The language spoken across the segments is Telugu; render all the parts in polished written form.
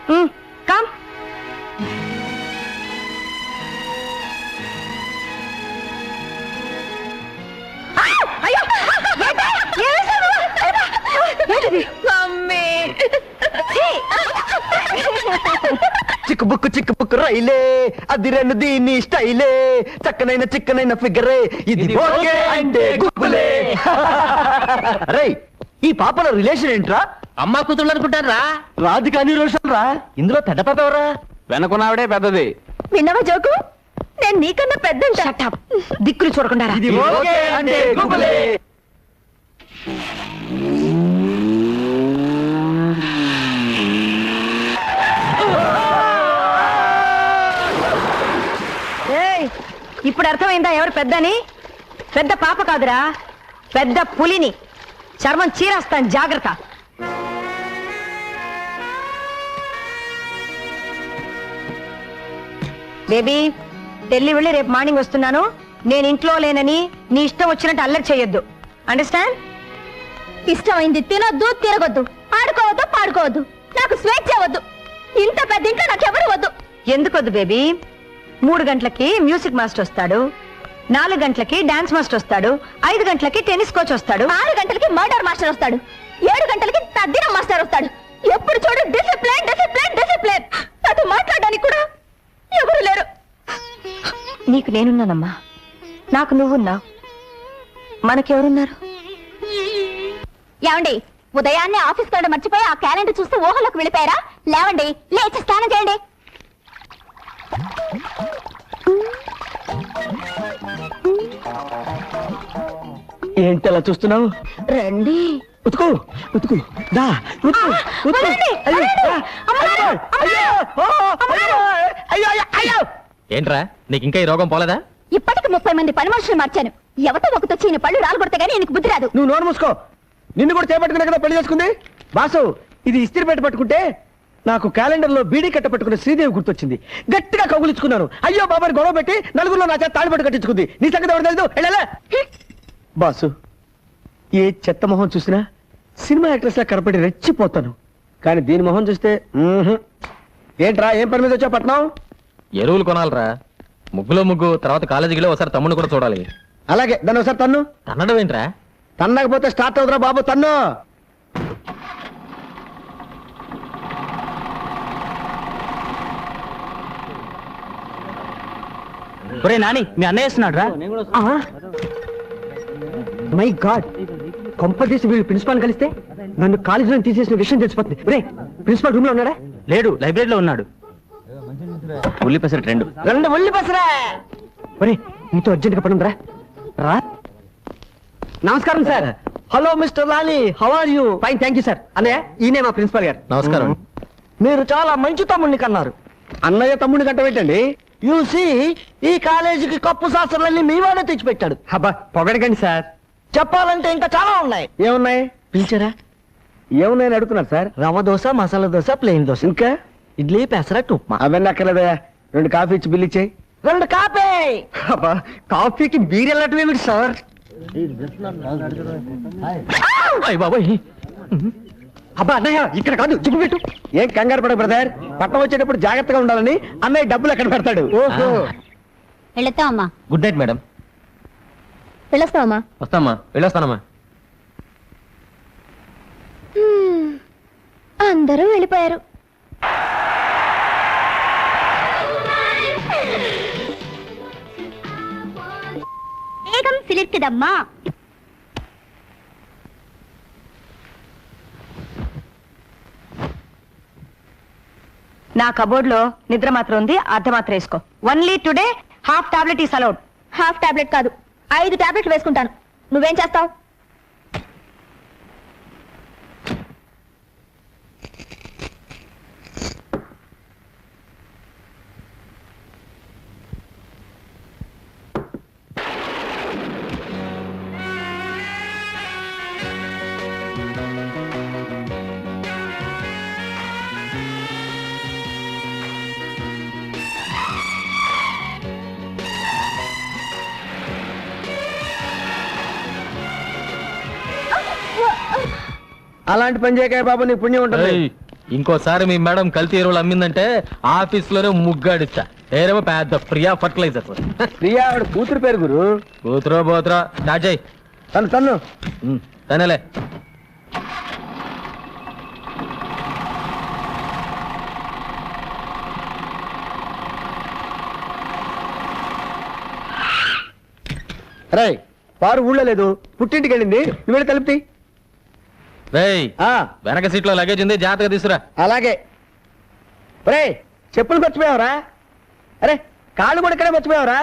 కమ్. చిక్కు రైలే అది రెండు దీని స్టైలే చిక్కనైన ఫిగరే ఇది ఓకే అంటే గుప్పులే. రై ఈ పాపల రిలేషన్ ఏంట్రా? అమ్మా కూతుళ్ళు అనుకుంటారా? రాధికాని రోషన్ రా. ఇందులో పెద్ద పాప ఎవరా? వెనకున్నావిడే పెద్దది. విన్నవా జోకు? నేను నీకన్నా పెద్ద. దిక్కులు చూడకుండా ఇది ఓకే అంటే గుప్పులే. ఇప్పుడు అర్థమైందా ఎవరు పెద్దని? పెద్ద పాప కాదురా, పెద్ద పులిని. చర్మం చీరేస్తాను, జాగ్రత్త. బేబీ, ఢిల్లీ వెళ్ళి రేపు మార్నింగ్ వస్తున్నాను. నేను ఇంట్లో లేనని నీ ఇష్టం వచ్చినట్టు అల్లరి చేయొద్దు. అండర్స్టాండ్? ఇష్టమైంది తినొద్దు, తిరగొద్దు, ఆడుకోవద్దు, పాడుకోవద్దు. నాకు స్వేచ్ఛ వద్దు. ఇంత పెద్ద ఇంట్లో నాకెవరు వద్దు. ఎందుకొద్దు బేబీ? 3 గంటలకి మ్యూజిక్ మాస్టర్ వస్తాడు, 4 గంటలకి డాన్స్ మాస్టర్ వస్తాడు, 5 గంటలకి టెన్నిస్ కోచ్ వస్తాడు, 6 గంటలకి మర్డర్ మాస్టర్ వస్తాడు, 7 గంటలకి తద్దినం మాస్టర్ వస్తాడు. ఎప్పుడు చూడు డిసిప్లిన్ డిసిప్లిన్ డిసిప్లిన్. నాతో మాట్లాడడానికి కూడా ఎవరు లేరు. నీకు నేనున్నానమ్మా, నాకు నువ్వున్నావు, మనకెవరున్నారు? ఏమండి, ఉదయాన్నే ఆఫీస్ వెళ్ళడం మర్చిపోయి ఆ క్యాలెండర్ చూస్తూ ఊహలోకి వెళ్ళిపోయారా? లేవండి, లేచి స్నానం చేయండి. ఏంటి అలా చూస్తున్నావు? రండి. ఉతుకు ఉతుకు దా ఉతుకు ఉతుకు. ఏంట్రా నీకు ఇంకా ఈ రోగం పోలేదా? ఇప్పటికి 30 మంది పని మనుషులు మార్చాను. ఎవతో ఒకతో చీని పళ్ళు రాలగొడితే గానీ నీకు బుద్ధి రాదు. నువ్వు నోరు మూసుకో. నిన్ను కూడా చేపట్టుకున్నా కదా పెళ్లి చేసుకుంది. బాసు, ఇది ఇస్త్రీ పెట్టి పట్టుకుంటే నాకు క్యాలెండర్ లో బీడీ కట్ట పట్టుకున్న శ్రీదేవి గుర్తొచ్చింది. గట్టిగా కౌగులించుకున్నాను. అయ్యో బాబాని గొడవ పెట్టి నలుగురిలో నా చేత తాళిపట్టు కట్టించుకుంది. నీ సంగతి ఎవరు తెలుసు? వెళ్ళాలా? బాసు, ఏ చెత్త మొహం చూసినా సినిమా యాక్ట్రెస్ లా కనపడి రెచ్చిపోతాను. కానీ దీని మొహం చూస్తే ఏంట్రా, ఏం పని మీద వచ్చా పట్నం? ఎరువులు కొనాలరా. ముగ్గులో ముగ్గు, తర్వాత కాలేజీలో ఒకసారి తమ్ముడు కూడా చూడాలి. అలాగే, దాన్ని ఒకసారి తన్ను. తన్నడం ఏంట్రా? తన్నకపోతే స్టార్ట్ అవుతురా బాబు, తన్ను. ఒరే నాని, మీ అన్నయ్య వస్తున్నాడు రా. మై గాడ్, కొంపదీసి వీళ్ళు ప్రిన్సిపాల్ కలిస్తే నన్ను కాలేజీలో తీసేసిన విషయం తెలిసిపోతుంది. రే, ప్రిన్సిపాల్ రూమ్ లో ఉన్నాడా? లేడు, లైబ్రరీలో ఉన్నాడు. ఉల్లి పెసరట్ 2. 2 ఉల్లి పెసరా. ఒరే, నీతో అర్జెంట్ గా పని ఉందిరా. రా. నమస్కారం sir. Hello mister Lali, how are you? Fine, thank you sir. అన్నయ్య, ఈయనే మా ప్రిన్సిపాల్ గారు. నమస్కారం. మీరు చాలా మంచి తమ్ముడిని కన్నారు. అన్నయ్య తమ్ముడిని కంట పెట్టండి. యూసి, ఈ కాలేజీకి కప్పు శాస్త్రాలన్నీ మీ వాడే తెచ్చిపెట్టాడు. హబ్బా, పొగడకండి సార్. చెప్పాలంటే ఇంకా చాలా ఉన్నాయి. ఏమున్నాయి? పిలిచారా? ఏమున్నాయని అడుగుతున్నారు సార్. రవ్వ దోశ, మసాలా దోశ, ప్లెయిన్ దోశ, ఇంకా ఇడ్లీ, పెసరట్టు, ఉప్మా. అవన్నీ అక్కర్లేదా? 2 కాఫీ ఇచ్చి బిల్ ఇచ్చేయి. 2 కాఫీ. అబ్బా, కాఫీకి బీర్ వెళ్ళటం ఏమిటి సార్? బాబాయ్, అబ్బా అన్నయ్య, ఇక్కడ కాదు, జిప్పు పెట్టు. ఏం కంగారు పడ బ్రదర్, పట్టం వచ్చేటప్పుడు జాగ్రత్తగా ఉండాలని అన్నయ్య డబ్బులు ఎక్కడ పెడతాడు. ఓహో. వెళతామమ్మా. Good night madam. వెళ్ళొస్తామమ్మా. వస్తామా, వెళ్ళొస్తానమ్మా. అందరూ వెళ్ళిపోయారు. వేగం సిలిర్కిదమ్మా. నా కబోర్డ్ లో నిద్ర మాత్రం ఉంది, అర్ధ మాత్రం వేసుకో. Only today half tablet is allowed. Half tablet కాదు, 5 టాబ్లెట్లు వేసుకుంటాను. నువ్వేం చేస్తావు? అలాంటి పని చేయకాయ బాబు, నీ పుణ్యం ఉంటుంది. ఇంకోసారి మీ మేడం కల్తీ ఎరువులు అమ్మిందంటే ఆఫీస్ లోనే ముగ్గాడిస్తా ఏరేమో పెద్ద ప్రియా ఫర్టిలైజర్ ప్రియా ఆవిడ కూతురు పేరు గురు. కూతురో పోతురా స్టార్ట్ చేయి తను తనేలే రే పారు ఊళ్ళో లేదు, పుట్టింటికి వెళ్ళింది. నువ్వు వెళ్ళి తలుపుతి. రేయ్ వెనక సీట్ లో లగేజ్ ఉంది, జాగ్రత్తగా తీసుకురా. అలాగే. రే చెప్పులు మర్చిపోయావరా? అరే కాళ్ళు కూడా ఇక్కడే మర్చిపోయావరా?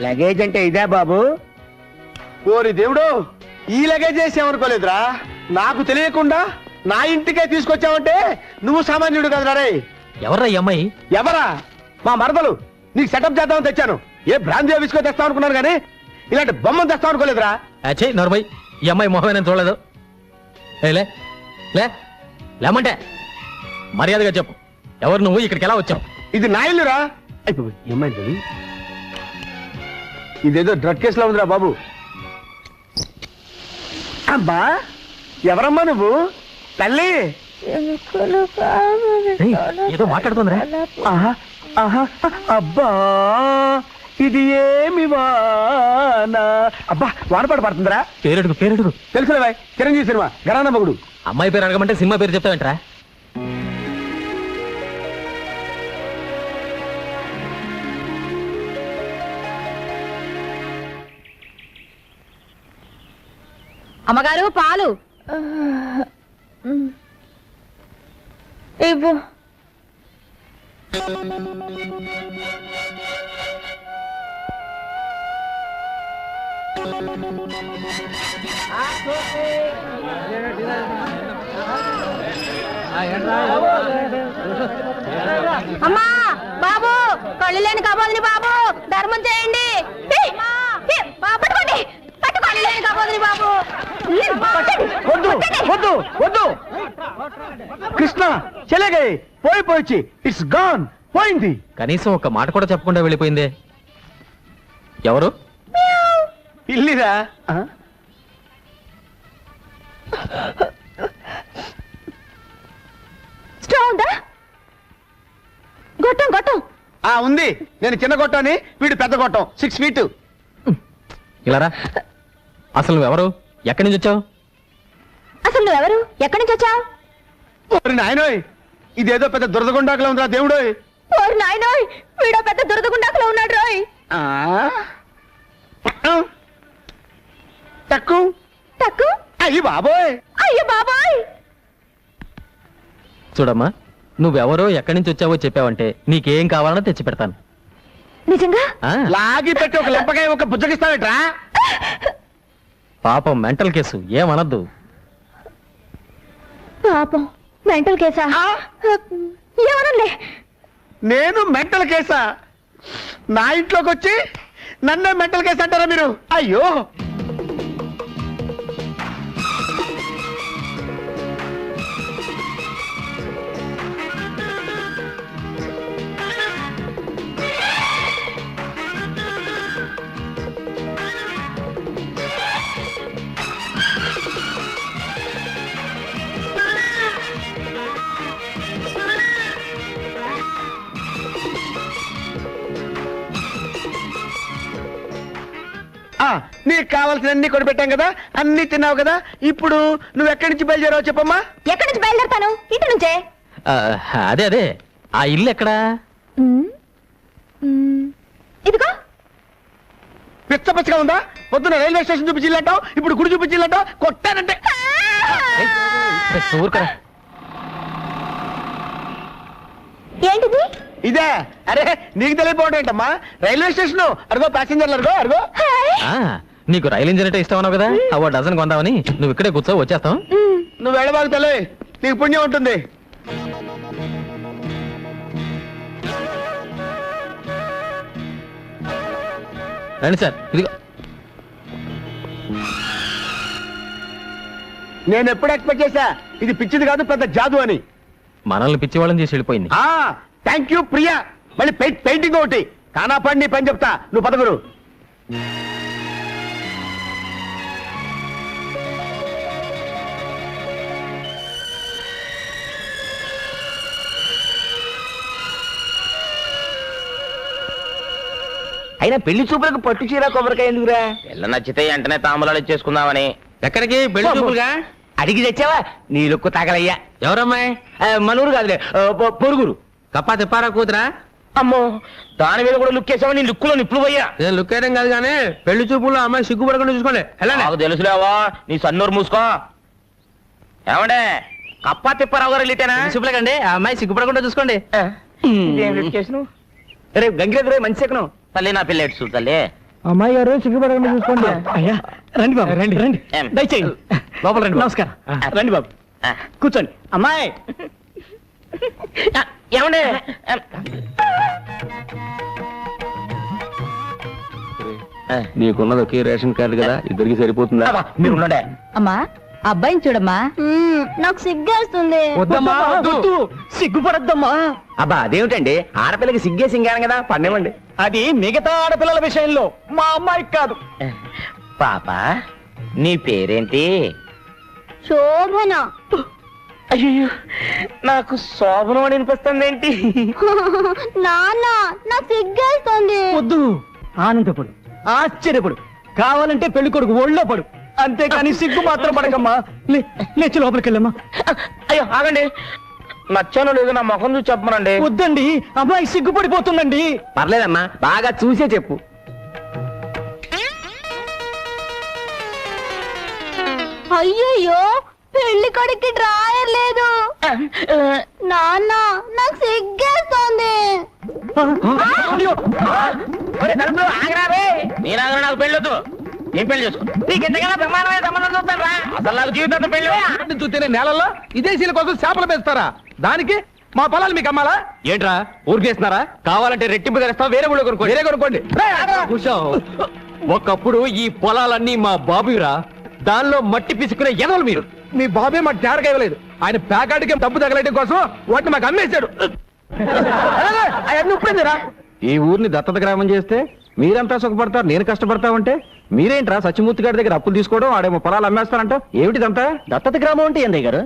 లగేజ్ అంటే ఇదే బాబు. ఓరి దేవుడు, ఈ లగేజ్ చేసామనుకోలేదురా. నాకు తెలియకుండా నా ఇంటికే తీసుకొచ్చావంటే నువ్వు సామాన్యుడు కదరా రే. ఎవర్రా ఈ అమ్మాయి? ఎవరా? మా మరదలు. నీకు సెటప్ చేద్దామని తెచ్చాను. ఏ బ్రాంతి విసుకో తెస్తావు అనుకున్నాను కానీ ఇలాంటి బొమ్మను తెస్తావు అనుకోలేదురా. అచ్చే నోర్మై, ఈ అమ్మాయి మొహం నేను చూడలేదు. లే లే లేమంటే మర్యాదగా చెప్పు, ఎవరు నువ్వు, ఇక్కడికి ఎలా వచ్చావు? ఇది నా ఇల్లురా. ఏమైంది? ఇదేదో డ్రగ్ కేసులో ఉందిరా బాబు. అమ్మా ఎవరమ్మా నువ్వు? తల్లి ఏయ్, ఏదో మాట్లాడుతుందిరా. ఆహా, ఆహా, అబ్బా ఇది ఏమి వానా. అబ్బా వానపాట పడుతుందిరా. పేరెడుగు పేరెడుగు. తెలుసులే బాయ్, చిరంజీవి సినిమా గరానా మగుడు. అమ్మాయి పేరు అడగమంటే సినిమా పేరు చెప్తావేంట్రా? అమ్మగారు పాలు ఇవ్వు. అమ్మా బాబు, కళ్ళు లేని కబోదిని బాబు, ధర్మం చేయండి. పట్టుకోండి, పట్టుకోండి లేని కబోదిని బాబు. వద్దు వద్దు వద్దు కృష్ణ చెలగే పోయి ఇట్స్ గాన్, పోయింది. కనీసం ఒక మాట కూడా చెప్పకుండా వెళ్ళిపోయిందే. ఎవరు? ఇల్లిరా. స్ట్రా ఉందా? గొట్టం గొట్టం. ఉంది. నేను చిన్న గొట్టాన్ని, వీడు పెద్ద గొట్టం. 6 feet. ఇలారా, అసలు నువ్వెవరు, ఎక్కడి నుంచి వచ్చావు? అసలు నువ్వెవరు, ఎక్కడి నుంచి వచ్చావు? ఓరి నాయనోయ్, ఇదేదో పెద్ద దురదగుండాకులో ఉందిరా దేవుడోయ్. ఓరి నాయనోయ్, వీడో పెద్ద దురదగుండాకులో ఉన్నాడు రోయ్. Tuck tuck. అయ్యి బాబోయ్. అయ్యో బాబాయ్. చూడమ్మా, నువ్వెవరో ఎక్కడి నుంచి వచ్చావో చెప్పావంటే నీకేం కావాలన్నా తెచ్చి పెడతాను. నిజంగా? ఆ, లాగి పెట్టి ఒక లెంపకాయ ఒక బుజ్జగిస్తావేట్రా? పాపం మెంటల్ కేసు, ఏమనద్దు. పాపం మెంటల్ కేసా? ఏమనలే. నేను మెంటల్ కేసా? నా ఇంట్లోకి వచ్చి నన్నే మెంటల్ కేసు అంటారా మీరు? అయ్యో. నీకు కావాల్సిన అన్ని కొనిపెట్టాం కదా, అన్ని తిన్నావు కదా. ఇప్పుడు నువ్వు ఎక్కడి నుంచి బయలుదేరావు చెప్పమ్మా. ఎక్కడి నుంచి బయలుదేరతాను? ఇంటి నుంచే. ఆ, అదే అదే, ఆ ఇల్లు ఎక్కడా? ఇదిగో. పిచ్చ పిచ్చగా ఉందా? పొద్దున రైల్వే స్టేషన్ చూపించిల్లంటావు, ఇప్పుడు గుడి చూపించిల్లంటావు. కొట్టానంటే ఊరుకరా. ఏంటిది? ఇదే. అరే నీకు తెలియపోవడం ఏంటమ్మా? రైల్వే స్టేషన్ అరుగో, ప్యాసింజర్లు అరుగో అరుగో. ఆ, నీకు రైలు ఇంజిన్ అంటే ఇష్టం అన్నావు కదా, అవో డజన్ కొందామని. నువ్వు ఇక్కడే కూర్చో, వచ్చేస్తాం. నువ్వు వెళ్ళబాకు తల్లి, నీకు పుణ్యం ఉంటుంది. రండి సార్, ఇదిగో. నేను ఎప్పుడు ఎక్స్పెక్ట్ చేశా ఇది పిచ్చిది కాదు, పెద్ద జాదు అని. మనల్ని పిచ్చివాళ్ళని చేసి వెళ్ళిపోయింది. Thank you Priya. మళ్ళీ పెయింటింగ్ ఒకటి కానా పండి పని చెప్తా. నువ్వు పదగురు. అయినా పెళ్లి చూపులకు పట్టు చీర కొబ్బరికాయ ఎందుకురా? పిల్ల నచ్చితే వెంటనే తాంబూలాలు ఇచ్చేసుకుందామని. ఎక్కడికి పెళ్లి చూపులుగా? అడిగి తెచ్చావా? నీ లుక్కు తగలయ్యా. ఎవరమ్మాయి? మనూరు కాదులే, పొరుగురు. కప్పా తిప్పారా కూతురా? అమ్మో, దాని మీద కూడా లుక్ వేసావా? నీ లుక్కులో నిప్పులు పోయా. నేను లుక్ వేయడం కాదు కానీ పెళ్లి చూపుల్లో అమ్మాయి సిగ్గుపడకుండా చూసుకోండి. వెళ్ళండి. నాకు తెలుసులేవా, నీ సన్నూరు మూసుకో. ఏమండే, కప్పా తిప్పారావు గారు వెళ్ళితేనా? చూపులేకండి, ఆ అమ్మాయి సిగ్గుపడకుండా చూసుకోండి. రేపు గంగిరెద్దు మంచి శకనం. తల్లి నా పిల్ల చూడు తల్లి. అమ్మాయి గారు సిగ్గుపడకుండా చూసుకోండి. అయ్యా రండి బాబు, రండి రండి, ఏం? దయచేయండి. లోపల రండి. నమస్కారం. రండి బాబు, కూర్చోండి. అమ్మాయి ఏమండే, నీకున్నది ఒకే రేషన్ కార్డు కదా, ఇద్దరికి సరిపోతుందా? మీరు ఉండండి. అమ్మా అబ్బాయిని చూడమ్మా. నాకు సిగ్గేస్తుంది. వద్దమ్మా, వద్దు, సిగ్గుపడద్దమ్మా. అబ్బా అదేమిటండి, ఆడపిల్లకి సిగ్గే సింగాను కదా, పన్నేమండి. అది మిగతా ఆడపిల్లల విషయంలో, మా అమ్మాయికి కాదు. పాప, నీ పేరేంటి? శోభన. అయ్యో, నాకు శోభనం అని అనిపిస్తుంది ఏంటి? నాన్న నాకు సిగ్గేస్తుంది. వద్దు, ఆనందపడు, ఆశ్చర్యపడు, కావాలంటే పెళ్లి కొడుకు ఒళ్ళో పడు, అంతేకాని సిగ్గు మాత్రం పడకమ్మా. లేచి లోపలికి వెళ్ళమ్మా. అయ్యో ఆగండి, నచ్చానో లేదో నా ముఖం చూసి చెప్పమనండి. వద్దండి, అమ్మాయి సిగ్గుపడిపోతుందండి. పర్లేదమ్మా, బాగా చూసే చెప్పు. అయ్యయ్యో, పెళ్లి కొడుక్కి డ్రాయర్ లేదు. నాన్న నాకు సిగ్గేస్తుంది. ఒరే తలుపులు ఆగరా రే. నేను ఆగరా, నాకు పెళ్ళొద్దు. నేను పెళ్లి చేసుకో. నీకు ఎంతకైనా ప్రమాణమైన సంబంధం చూస్తాను రా. అసలు నాకు జీవితం పెళ్లి చూస్తేనే నేలల్లో విదేశీయుల కోసం చేపలు పెంచుతారా? దానికి మా పొలాలు మీకు అమ్మాలా ఏంట్రా? ఊరికేస్తున్నారా? కావాలంటే రెట్టింపు తెస్తా, వేరే ఊళ్ళో కొనుక్కోండి. వేరే కొనుక్కోండి. కూర్చో. ఒకప్పుడు ఈ పొలాలన్నీ మా బాబురా, దానిలో మట్టి పిసుకునే ఎదవలు మీరు. మీ బాబే మాకు తేరగా ఇవ్వలేదు. ఆయన ప్యాకాడికి డబ్బు తగలటం కోసం వాటిని మాకు అమ్మేశాడు. అవన్నీ ఉప్పుడేందిరా? ఈ ఊరిని దత్తత గ్రామం చేస్తే మీరంతా సుఖపడతారు, నేను కష్టపడతా ఉంటే మీరేంట్రా సత్యమూర్తి గారి దగ్గర అప్పులు తీసుకోవడం, ఆడేమో పొలాలు అమ్మేస్తారంట. ఏమిటిదంతా? దత్తత గ్రామం అంటే ఏందయ్య గారు?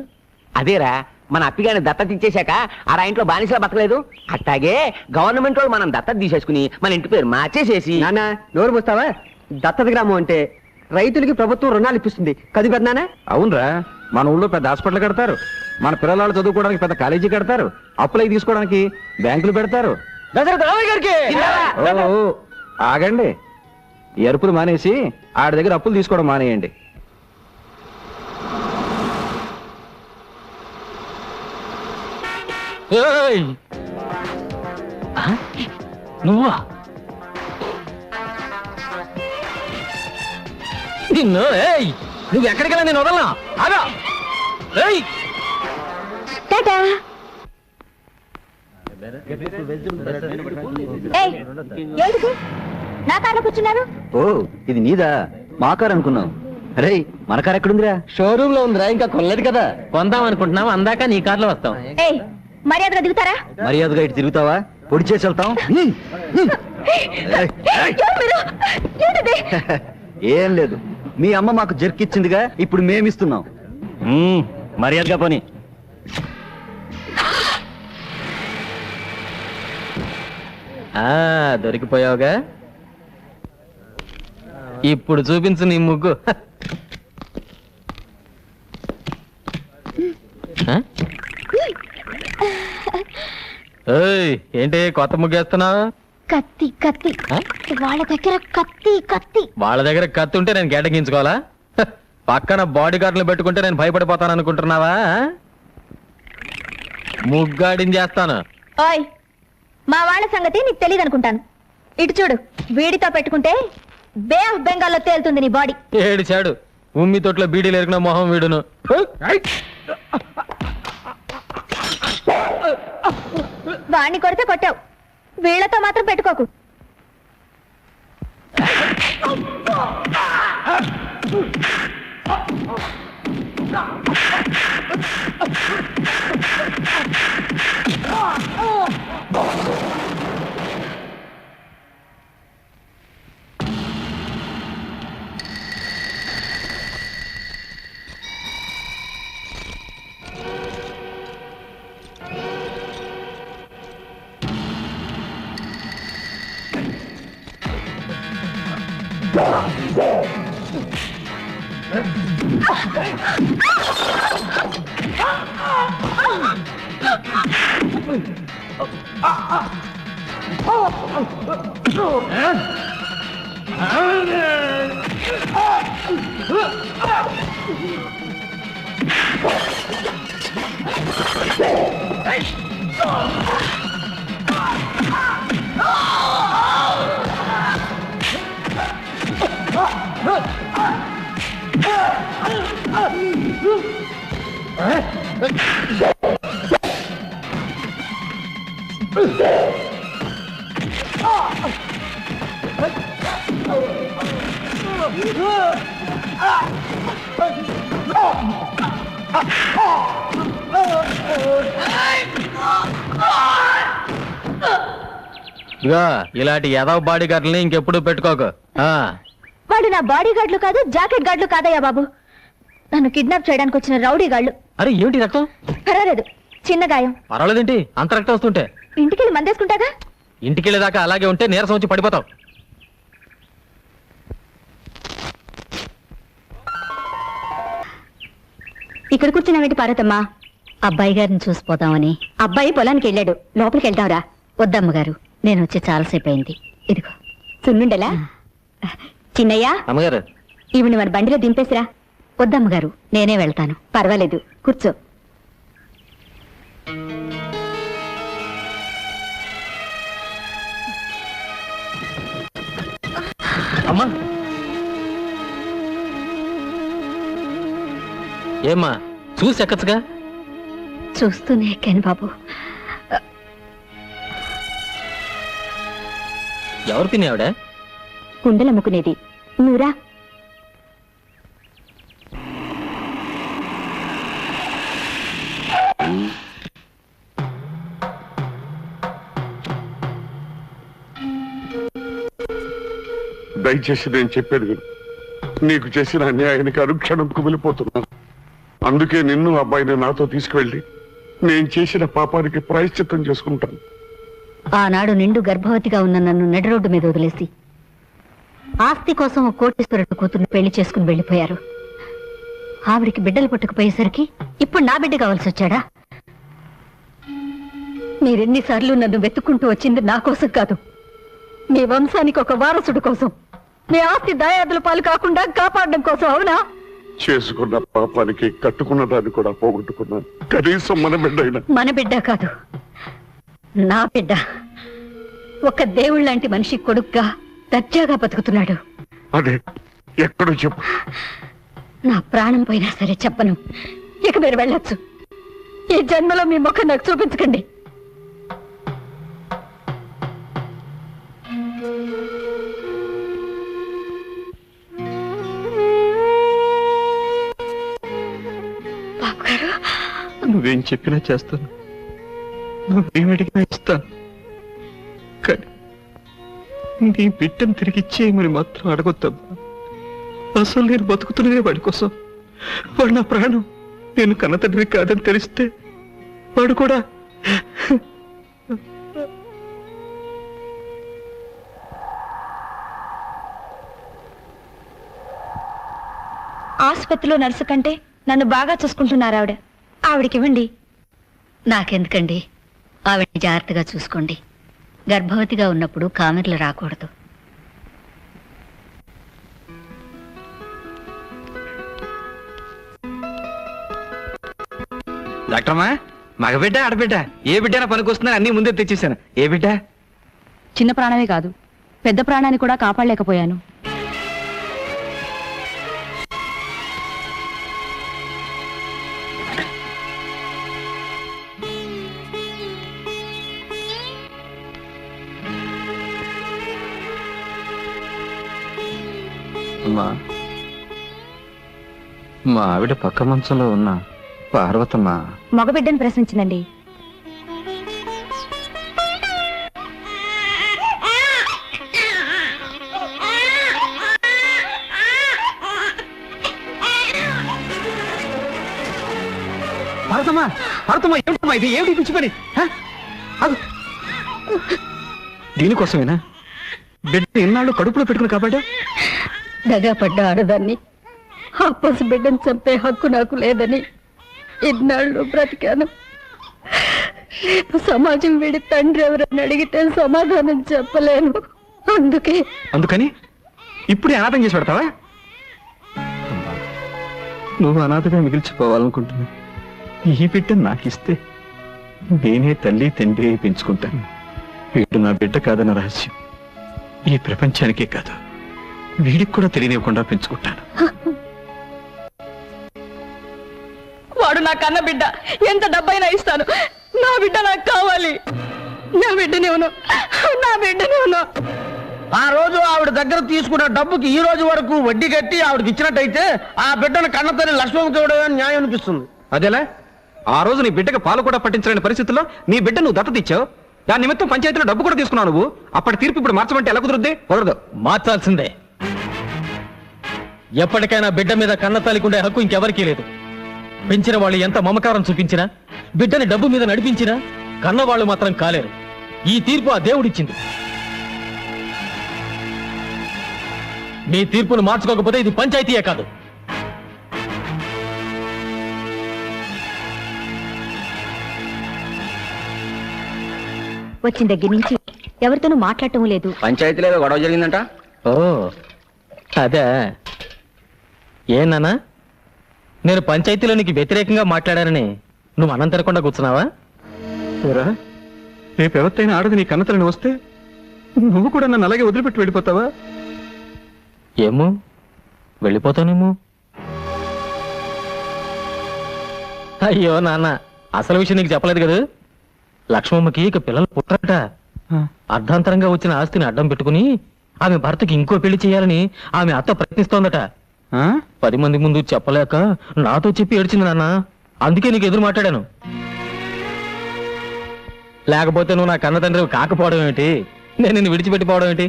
అదేరా, మన అప్పిగాని దత్తత ఇచ్చేశాక ఆ ఇంట్లో బానిసలా బతకలేదు, అట్టాగే గవర్నమెంట్ వాళ్ళు మనం దత్తత తీసేసుకుని మన ఇంటి పేరు మార్చేసేసి. నాన్న నోరు మూస్తావా? దత్తత గ్రామం అంటే రైతులకి ప్రభుత్వం రుణాలు ఇప్పిస్తుంది కది పెద్దనా? అవునరా, మన ఊళ్ళో పెద్ద హాస్పిటల్ కడతారు, మన పిల్లలు చదువుకోవడానికి పెద్ద కాలేజీ కడతారు, అప్పులై తీసుకోవడానికి బ్యాంకులు పెడతారు. ఓ, ఆగండి, ఈ అరుపులు మానేసి ఆడి దగ్గర అప్పులు తీసుకోవడం మానేయండి. నువ్వా? నిన్ను నువ్వు ఎక్కడికెళ్ళా నేను వదలనా? ఆగా. టాటా. ఏయ్, ఎందుకు నా కార్లో కూర్చున్నారు? ఓ, ఇది నీదా? మా కారు అనుకున్నావు. అరే, మన కారు ఎక్కడుందిరా? షోరూమ్ లో ఉందిరా, ఇంకా కొనలేదు కదా. కొందాం అనుకుంటున్నాం, అందాక నీ కార్లో వస్తాం. ఏయ్, మర్యాదగా దిగుతారా? మర్యాదగా ఇటు తిరుగుతావా? పొడి చేసి వెళ్తాం. ఎవరు మీరు? ఏంటిది? ఏం లేదు, మీ అమ్మ మాకు జర్కిచ్చిందిగా, ఇప్పుడు మేమిస్తున్నాం. మర్యాదగా పోనీ. దొరికిపోయావుగా, ఇప్పుడు చూపించు నీ ముగ్గు. ఏంటి కొత్త ముగ్గేస్తున్నావు? కత్తి కత్తి, వాళ్ళ దగ్గర కత్తి కత్తి. వాళ్ళ దగ్గర కత్తి ఉంటే నేను కేటగించుకోవాలా? పక్కన బాడీ గార్డులు పెట్టుకుంటే నేను భయపడిపోతాను అనుకుంటున్నావా? ముగ్గాడించేస్తాను. ఓయ్, మా వాళ్ళ సంగతి నీకు తెలియదు అనుకుంటాను. ఇటు చూడు, వీడితో పెట్టుకుంటే బే ఆఫ్ బెంగాల్లో తేలుతుంది నీ బాడీ. ఏడిచాడు, ఉమ్మి తొట్లో బీడీలు ఎరిగిన మొహం వీడును. వాణ్ణి కొడితే కొట్టావు, వీళ్లతో మాత్రం పెట్టుకోకు. ఇదిగా ఇలాంటి యాదవ్ బాడీ గార్డుల్ని ఇంకెప్పుడు పెట్టుకోకు. వాడు నా బాడీ గార్డులు కాదు, జాకెట్ గార్డులు కాదయ్యా బాబు. నన్ను కిడ్నాప్ చేయడానికి వచ్చిన రౌడీ గాళ్ళు. అరే ఏమిటి రక్తం? పర్వాలేదు, చిన్న గాయం. పర్వాలేదేంటి అంత రక్తం వస్తుంటే? ఇంటికెళ్ళి మందేసుకుంటాగా. ఇంటికెళ్ళేదాకా అలాగే ఉంటే నీరసం వచ్చి పడిపోతావు. ఇక్కడ కూర్చున్నావేంటి పార్వతమ్మా? అబ్బాయి గారిని చూసిపోతామని. అబ్బాయి పొలానికి వెళ్ళాడు, లోపలికి వెళ్తావురా? వద్దమ్మగారు, నేను వచ్చి చాలాసేపు అయింది. ఇదిగో సున్నుండలా. చిన్నయ్య, అమ్మగారు ఈవిని మన బండిలో దింపేసిరా. వద్దమ్మగారు, నేనే వెళ్తాను. పర్వాలేదు, కూర్చో. అమ్మా ఏమ్మా చూసి ఎక్కచ్చుగా. చూస్తూనే ఎక్కాను బాబు. ఎవరు తినేవాడ? కుండలమ్ముకునేది. నువ్వురా. దయచేసి నేను చెప్పేది విను. నీకు చేసిన అన్యాయానికి అనుక్షణం కుమిలిపోతున్నాను. అందుకే నిన్ను అబ్బాయిని నాతో తీసుకువెళ్ళి నేను చేసిన పాపానికి ప్రాయశ్చిత్తం చేసుకుంటాను. ఆనాడు నిండు గర్భవతిగా ఉన్న నన్ను నడి రోడ్డు మీద వదిలేసి ఆస్తి కోసం ఓ కోటీశ్వరుడు కూతుర్ని పెళ్లి చేసుకుని వెళ్ళిపోయారు. ఆవిడికి బిడ్డలు పుట్టకపోయేసరికి ఇప్పుడు నా బిడ్డ కావాల్సి వచ్చాడా? మీరెన్నిసార్లు నన్ను వెతుక్కుంటూ వచ్చింది నా కోసం కాదు, మీ వంశానికి ఒక వారసుడు కోసం, మీ ఆస్తి దాయాదుల పాలు కాకుండా కాపాడడం కోసం. అవునా? చేసుకున్న పాపానికి కట్టుకున్న దాన్ని కూడా పోగొట్టుకున్నాను. కనీసం మన బిడ్డ అయినా. మన బిడ్డ కాదు, నా బిడ్డ. ఒక దేవుళ్ళ లాంటి మనిషి కొడుగ్గా దర్జాగా బతుకుతున్నాడు. అదే ఎక్కడో చెప్పు. నా ప్రాణం పోయినా సరే చెప్పను. ఇక మీరు వెళ్ళొచ్చు. ఈ జన్మలో మీ ముఖం నాకు చూపించకండి. బాబుగారు, నువ్వేం చెప్పినా చేస్తాను, నువ్వేమడిగినా ఇస్తాను. కానీ నీ బిడ్డను తిరిగి ఇచ్చేయమని మాత్రం అడగొద్దమ్మా. అసలు నేను బతుకుతున్నదే వాడి కోసం. వాడు నా ప్రాణం. నేను కన్న తండ్రి కాదని తెలిస్తే వాడు కూడా. ఆసుపత్రిలో నర్సు కంటే నన్ను బాగా చూసుకుంటున్నారు ఆవిడ. ఆవిడకివ్వండి. నాకెందుకండి? ఆవిడ్ని జాగ్రత్తగా చూసుకోండి. గర్భవతిగా ఉన్నప్పుడు కామెర్లు రాకూడదు. డాక్టర్మా, మగబిడ్డ ఆడబిడ్డ ఏ బిడ్డైనా పనికొస్తుందని అన్ని ముందే తెచ్చేసాను. ఏ బిడ్డ? చిన్న ప్రాణమే కాదు, పెద్ద ప్రాణాన్ని కూడా కాపాడలేకపోయాను. మా ఆవిడ పక్క మంచంలో ఉన్న పార్వతమ్మ మగబిడ్డను ప్రశ్నించిందండి. భారతమ్మా, భారతమ్మా, ఏమిటమ్మా ఇది? ఏమిటి పిచ్చి పని? దీనికోసమేనా బిడ్డ ఇన్నాళ్ళు కడుపులో పెట్టుకుని కాబట్టి? దగా పడ్డ ఆడదాన్ని ఆ పసి బిడ్డను చంపే హక్కు నాకు లేదని ఇన్నాళ్ళు బ్రతికాను. రేపు సమాజం వీడి తండ్రి ఎవరని అడిగితే సమాధానం చెప్పలేను. అందుకని ఇప్పుడు అనాథం చేసి పెడతావా? నువ్వు అనాథగా మిగిల్చిపోవాలనుకుంటున్నావు. ఈ బిడ్డ నాకిస్తే నేనే తల్లి తండ్రి పెంచుకుంటాను. వీడు నా బిడ్డ కాదన్న రహస్యం ఈ ప్రపంచానికే కాదు, వీడికి కూడా తెలియనివ్వకుండా పెంచుకుంటాను. వాడు నా కన్న బిడ్డ, ఎంత డబ్బైనా ఇస్తాను. నా బిడ్డ నాకు కావాలి. నా బిడ్డనేవును, నా బిడ్డనేవును. ఆ రోజు ఆవిడ దగ్గర తీసుకున్న డబ్బుకి ఈ రోజు వరకు వడ్డీ కట్టి ఆవిడకి ఇచ్చినట్టయితే ఆ బిడ్డను కన్నతల్లి లక్ష్మణ్ చూడడం న్యాయం అనిపిస్తుంది. అదేలా ఆ రోజు నీ బిడ్డకు పాలు కూడా పట్టించలేని పరిస్థితుల్లో నీ బిడ్డ నువ్వు దత్తత ఇచ్చావు. దాని నిమిత్తం పంచాయతీలో డబ్బు కూడా తీసుకున్నావు. నువ్వు అప్పటి తీర్పు ఇప్పుడు మార్చమంటే ఎలా కుదురుద్ది? కుదరదు. మార్చాల్సిందే. ఎప్పటికైనా బిడ్డ మీద కన్న తల్లికుండే హక్కు ఇంకెవరికీ లేదు. పెంచిన వాళ్ళు ఎంత మమకారం చూపించినా, బిడ్డని డబ్బు మీద నడిపించినా కన్నవాళ్ళు మాత్రం కాలేరు. ఈ తీర్పు ఆ దేవుడిచ్చింది. మీ తీర్పును మార్చుకోకపోతే ఇది పంచాయతీయే కాదు. వచ్చిన దగ్గర నుంచి ఎవరితోనూ మాట్లాడటం లేదు. పంచాయతీలో ఏదో గొడవ జరిగిందంట. ఓ అదే. ఏనానా, నేను పంచాయతీలో నీకు వ్యతిరేకంగా మాట్లాడానని నువ్వు అన్నం తినకుండా కూర్చున్నావా? రేపు ఎవరితైనా ఆడది నీ కన్నతలని వస్తే నువ్వు కూడా నన్ను అలాగే వదిలిపెట్టి వెళ్ళిపోతావా? ఏమో, వెళ్ళిపోతానేమో. అయ్యో నాన్న, అసలు విషయం నీకు చెప్పలేదు కదా. లక్ష్మమ్మకి ఇక పిల్లలు పుట్టరట. అర్ధాంతరంగా వచ్చిన ఆస్తిని అడ్డం పెట్టుకుని ఆమె భర్తకి ఇంకో పెళ్లి చేయాలని ఆమె అత్త ప్రయత్నిస్తోందట. 10 మంది ముందు చెప్పలేక నాతో చెప్పి ఏడ్చింది నాన్న. అందుకే నీకు ఎదురు మాట్లాడాను. లేకపోతే నువ్వు నా కన్న తండ్రి కాకపోవడం ఏమిటి, నేను నిన్ను విడిచిపెట్టిపోవడం ఏంటి?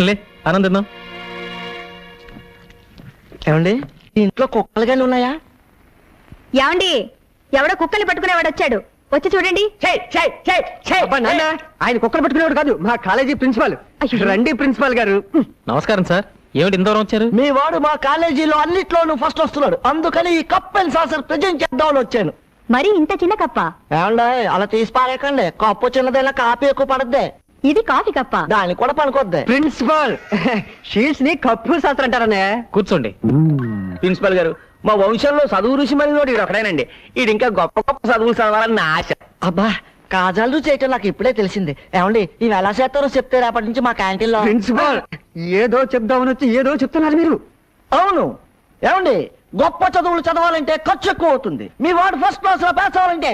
లే ఆనందిద్దాం. ఏమండి, ఇంట్లో కుక్కలు గాని ఉన్నాయా? ఏమండి, ఎవడో కుక్కల్ని పట్టుకునేవాడు వచ్చాడు, వచ్చి చూడండి. ఆయన కుక్కలు పట్టుకునేవాడు కాదు, మా కాలేజీ ప్రిన్సిపాల్. రండి ప్రిన్సిపాల్ గారు. నమస్కారం సార్. ఏమిటి ఇంత దూరం వచ్చారు? మీ వాడు మా కాలేజీలో అన్నిట్లోనూ ఫస్ట్ వస్తున్నాడు, అందుకని ఈ కప్ అండ్ సాసర్ ప్రెజెంట్ చేద్దామని వచ్చాను. మరి ఇంత చిన్న కప్ప? ఏమండి, అలా తీసి పారేకండి. కప్పు చిన్నదైనా కాపీ ఎక్కువ పడద్దే. ఇది కాఫీ కప్ప. దానికి కూడా పనుకోద్ది. ప్రిన్సిపాల్, షీట్స్ ని కప్పు శాస్త్రం అంటారనే. కూర్చోండి. ప్రిన్సిపాల్ గారు, మా వంశంలో చదువు రుచి మరి ఈడు ఒకడేనండి. ఈడు ఇంకా గొప్ప గొప్ప చదువులు చదవాలని నా ఆశ. అబ్బా, కాజాలు చేయటం నాకు ఇప్పుడే తెలిసింది. ఏమండి, ఇవి ఎలా చేస్తారో చెప్తే రేపటి నుంచి మా క్యాంటీన్ లో. ప్రిన్సిపాల్, ఏదో చెప్దామని వచ్చి ఏదో చెప్తున్నారు మీరు. అవును. ఏమండి, గొప్ప చదువులు చదవాలంటే ఖర్చు ఎక్కువ అవుతుంది. మీ వాడు ఫస్ట్ క్లాస్ లో పాస్ అవ్వాలంటే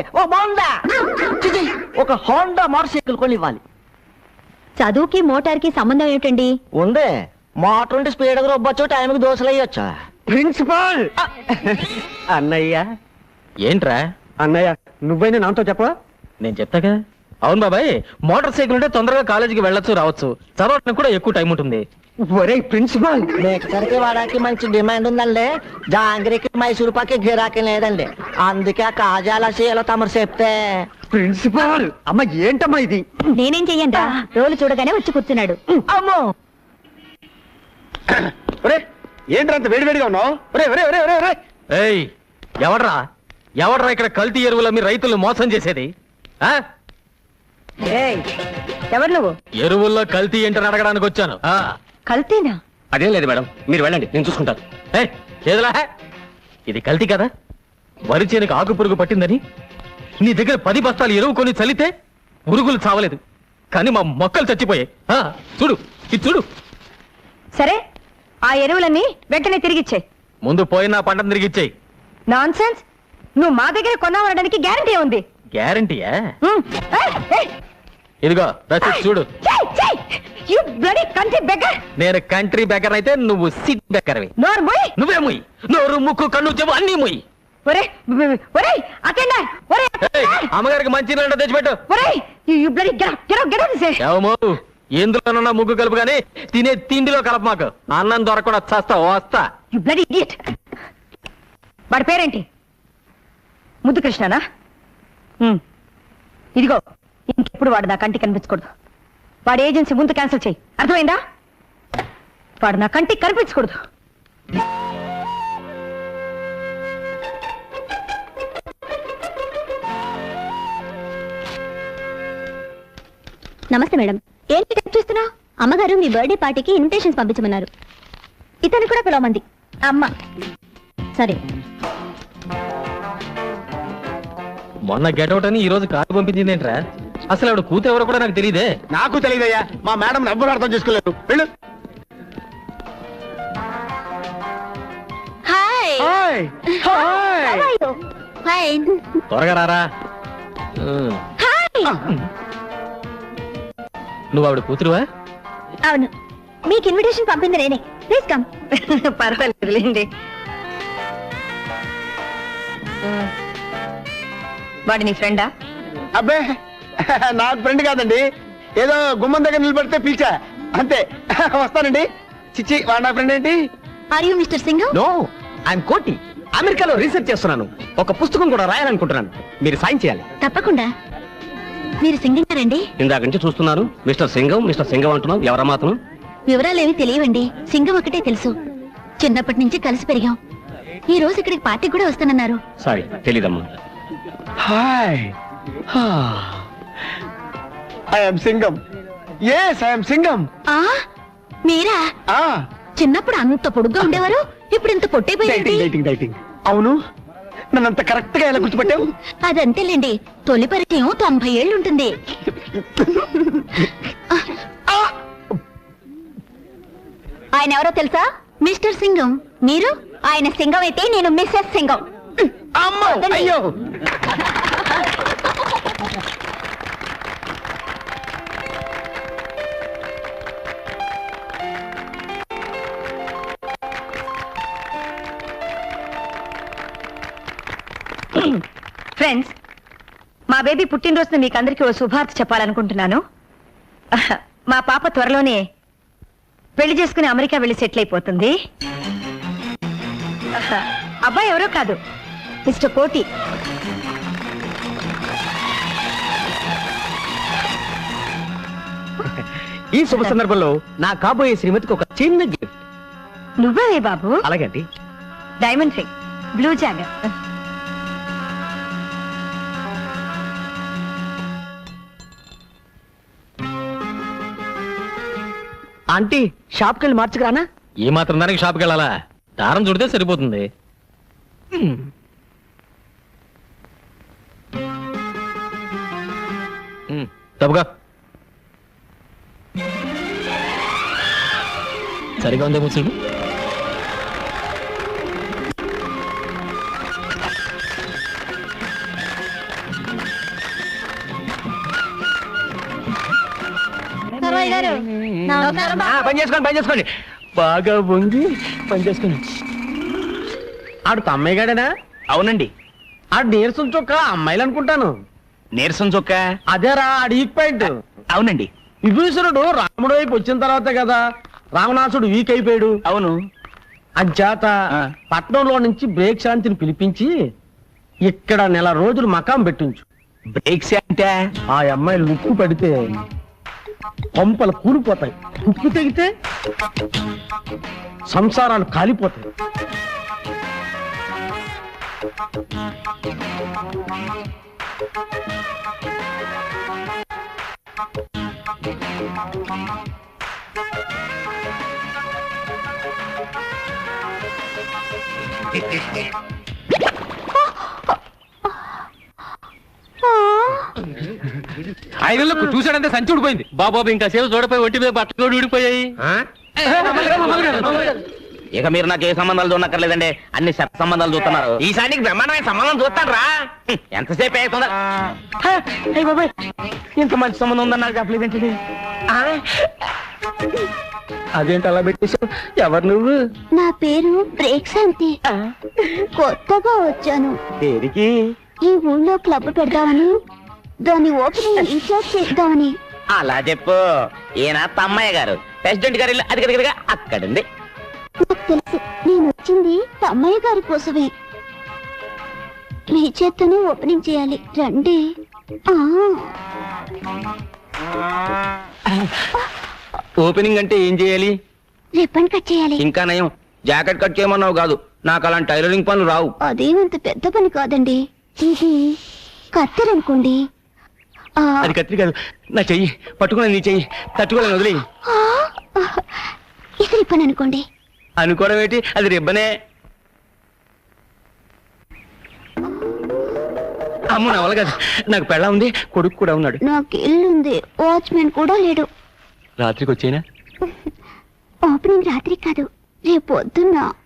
ఒక హోండా మోటార్ సైకిల్ కొని ఇవ్వాలి. చదువుకి మోటార్కి సంబంధం ఏమిటండి? ఉందే, మోటార్ ఉంటే స్పీడ్ గా రొబ్బొచ్చు, టైంకి దోశలు వేయొచ్చా. ప్రిన్సిపాల్, అన్నయ్య. ఏంట్రా అన్నయ్య, నువ్వైనా నాతో చెప్ప. నేను చెప్తాగా. అవును బాబాయ్, మోటార్ సైకిల్ ఉంటే తొందరగా కాలేజీకి వెళ్ళొచ్చు, రావచ్చు. చదవడానికి కూడా ఎక్కువ టైం ఉంటుంది. ఒరే ప్రిన్సిపాల్, మిక్సర్కి వాడానికి మంచి డిమాండ్ ఉందండి. జాంగ్రీకి మైసూరు పాకి గిరాకీ లేదండి. అందుకే ఆ కాజాల చేయాలో తమరు చెప్తే. ప్రిన్సిపాల్, అమ్మ ఏంటమ్మా ఇది? నేనేం చెయ్యండి, రోలు చూడగానే వచ్చి కూర్చున్నాడు. అమ్మో, ఏంటంత వేడివేడిగా ఉన్నావు? ఏయ్, ఎవడ్రా ఎవడ్రా ఇక్కడ కల్తీ ఎరువుల మీ రైతులు మోసం చేసేది? ఆ? ఎవరు నువ్వు? ఎరువుల్లో కల్తీ ఏంటని అడగడానికి వచ్చాను. కల్తీనా? అదేం లేదు మేడం, మీరు వెళ్ళండి, నేను చూసుకుంటాను. ఏయ్, ఏదిలా? ఇది కల్తీ కదా? వరి చేనుకు ఆకు పురుగు పట్టిందని నీ దగ్గర 10 బస్తాలు ఎరువు కొని చల్లితే పురుగులు చావలేదు, కానీ మా మొక్కలు చచ్చిపోయాయి. చూడు, ఇది చూడు. సరే, ఆ ఎరువులన్నీ వెంటనే తిరిగిచ్చాయి. ముందు పోయిన పంటను తిరిగిచ్చేయి. Non sense. నువ్వు మా దగ్గర కొన్నావనడానికి గ్యారంటీ ఉంది. గ్యారంటీయా? ఇదిగో రసీదు చూడు. నేను కంట్రీ బెగ్గర్ అయితే నువ్వు సిటీ బెగ్గర్వి. నువ్వే ముయ్యి. నోరు, ముక్కు, కన్ను, చెవు అన్నీ ముయ్యి. అమ్మగారికి మంచి నీళ్ళు తెచ్చిపెట్టు. ఎందులోనన్నా ముగ్గు కలుపు గానీ తినే తిండిలో కలప. మాకు అన్నం దొరకకుండా చస్తా వస్తా. వాడి పేరేంటి? ముద్దు కృష్ణనా? ఇదిగో, ఇంకెప్పుడు వాడు నా కంటికి కనిపించకూడదు. వాడి ఏజెన్సీ ముందు క్యాన్సిల్ చేయి, అర్థమైందా? వాడు నా కంటికి కనిపించకూడదు. నమస్తే మేడం. ఏంటి టైప్ చేస్తున్నావు? అమ్మగారు మీ బర్త్డే పార్టీకి ఇన్విటేషన్స్ పంపించమన్నారు. ఇతను కూడా పిలవమంది అమ్మ. సరే. మొన్న గెటౌట్ అని ఈ రోజు కారు పంపించింది ఏంట్రా? అసలు ఆవిడ కూతురు ఎవరో కూడా నాకు తెలియదే. నాకు తెలియదయ్యా, మా మేడం ఎవ్వరు అర్థం చేసుకోలేరు. వెళ్ళు. హాయ్. హాయ్. హాయ్. హాయ్. త్వరగా రారా. హాయ్. నువ్వు ఆవిడ కూతురువా? అవును, మీకు ఇన్విటేషన్ పంపింది నేనే. Please come. పర్వాలేదులేండి. వాడి నీ ఫ్రెండా? అబ్బే, నాకు ఫ్రెండ్ కాదండి, ఏదో గుమ్మం దగ్గర నిలబడితే పిలిచా అంతే. వస్తానండి. చిచ్చి, వాడు నా ఫ్రెండ్ ఏంటి? Are you mister Singam? No, I'm Koti. అమెరికాలో రీసెర్చ్ చేస్తున్నాను. ఒక పుస్తకం కూడా రాయాలనుకుంటున్నాను. మీరు సాయం చేయాలి. తప్పకుండా. మీరు సింగం గారండి? ఇందాక నుంచి చూస్తున్నాను. మిస్టర్ సింగం మిస్టర్ సింగం అంటున్నావు. ఎవరా మాత్రం? వివరాలేవి తెలియవండి. సింగం ఒకటే తెలుసు. చిన్నప్పటి నుంచి కలిసి పెరిగాం. ఈ రోజు ఇక్కడికి పార్టీ కూడా వస్తానన్నారు. సారీ, తెలీదమ్మా. Hi. I'm Singam. Yes, I'm Singam. ఆ మీరా? చిన్నప్పుడు అంత పొడుగ్గా ఉండేవారు, ఇప్పుడు ఇంత పొట్టైపోయింది. Dieting dieting. అవును, నన్నంత కరెక్ట్ గా ఎలా గుర్తుపట్టావు? అదంతేలేండి, తొలి పరిచయం 90 ఏళ్ళు ఉంటుంది. ఆయన ఎవరో తెలుసా? మిస్టర్ సింగం. మీరు? ఆయన సింగం అయితే నేను మిస్సెస్ సింగం. అమ్మో, అయ్యో. ఫ్రెండ్స్, మా బేబీ పుట్టినరోజున మీకు అందరికీ ఓ శుభార్త చెప్పాలనుకుంటున్నాను. మా పాప త్వరలోనే పెళ్లి చేసుకుని అమెరికా వెళ్ళి సెటిల్ అయిపోతుంది. అబ్బాయి ఎవరో కాదు, మిస్టర్ కోటి. ఈ శుభ సందర్భంలో నా కాబోయే శ్రీమతికి ఒక చిన్న గిఫ్ట్. నువ్వే బాబు? అలాగే అండి. Diamond ring, blue jogger. Aunty, షాప్కి వెళ్ళి మార్చుకురానా? ఈ మాత్రం దానికి షాప్కి వెళ్ళాలా? దారం చుడితే సరిపోతుంది. తప్పుగా సరిగా ఉందే ముసుడు. పని చేసుకోండి. బాగా వంగి పని చేసుకోండి. ఆడు తమ్మయ్య గాడేనా? అవునండి. ఆడు నీరసం చొక్క అమ్మాయిలు అనుకుంటాను. నీరసం చొక్క అదేరా ఆడు ఈక్ పాయింట్. అవునండి. విభీషణుడు రాముడు వైపు వచ్చిన తర్వాతే కదా రావణాసుడు వీక్ అయిపోయాడు. అవును. అంచేత పట్నంలో నుంచి బ్రేక్ శాంతిని పిలిపించి ఇక్కడ నెల రోజులు మకాం పెట్టించు. బ్రేక్ శాంతి ఆ అమ్మాయిలు ఉక్కు పడితే కొంపలు కూలిపోతాయి, ఉక్కు తెగితే సంసారాలు కాలిపోతాయి. ఐదులకు చూసాడంటే సంచి ఊడిపోయింది. బాబాబు ఇంకా సేవ చూడపోయి ఒట్టి మీద బట్టలు కూడా ఊడిపోయాయి. ఇక మీరు నాకు ఏ సంబంధాలు చూడక్కర్లేదండి, అన్ని శత సంబంధాలు చూస్తున్నారు. ఈసారికి బ్రహ్మాండమైన సంబంధం చూస్తాను రా. ఎంతసేపు అవుతుందా? ఇంత మంచి సంబంధం ఉందని నాకు చెప్పలేదేంటి? అదేంటి అలా పెట్టేశావు? ఎవరు నువ్వు? నా పేరు బ్రేక్ శాంతి. కొత్తగా వచ్చాను. పేరుకి ఈ ఊళ్ళో క్లబ్ పెడదామని, దాని ఓపెనింగ్ ఇన్ఛార్జ్ చేద్దామని. అలా చెప్పు. ఈయన తమ్మయ్య గారు, ప్రెసిడెంట్ గారి ఇల్లు అది కదిగా అక్కడుంది. నాకు తెలుసు, నేను వచ్చింది తమ్మయ్య గారి కోసమే. మీ చేత్తోనే ఓపెనింగ్ చేయాలి, రండి. ఓపెనింగ్ అంటే ఏం చేయాలి? రిబ్బన్ కట్ చేయాలి. ఇంకా నయం, జాకెట్ కట్ చేయమన్నావు కాదు. నాకు అలాంటి టైలరింగ్ పనులు రావు. అదేమంత పెద్ద పని కాదండి. ఇది కత్తెరనుకోండి. అది కత్తిరి కాదు, నా చెయ్యి పట్టుకుని నీ చెయ్యి తట్టుకోలేను, వదిలే. ఇది రిబ్బన్ అనుకోండి. అనుకోవడం ఏంటి, అది రిబ్బనే. అమ్మ నా వల్ల కాదు, నాకు పెళ్ళ ఉంది, కొడుకు కూడా ఉన్నాడు. నాకు ఇల్లుంది, వాచ్మెన్ కూడా లేడు. రాత్రికి వచ్చేనా? ఓపెనింగ్ రాత్రి కాదు, రేపు పొద్దున్న.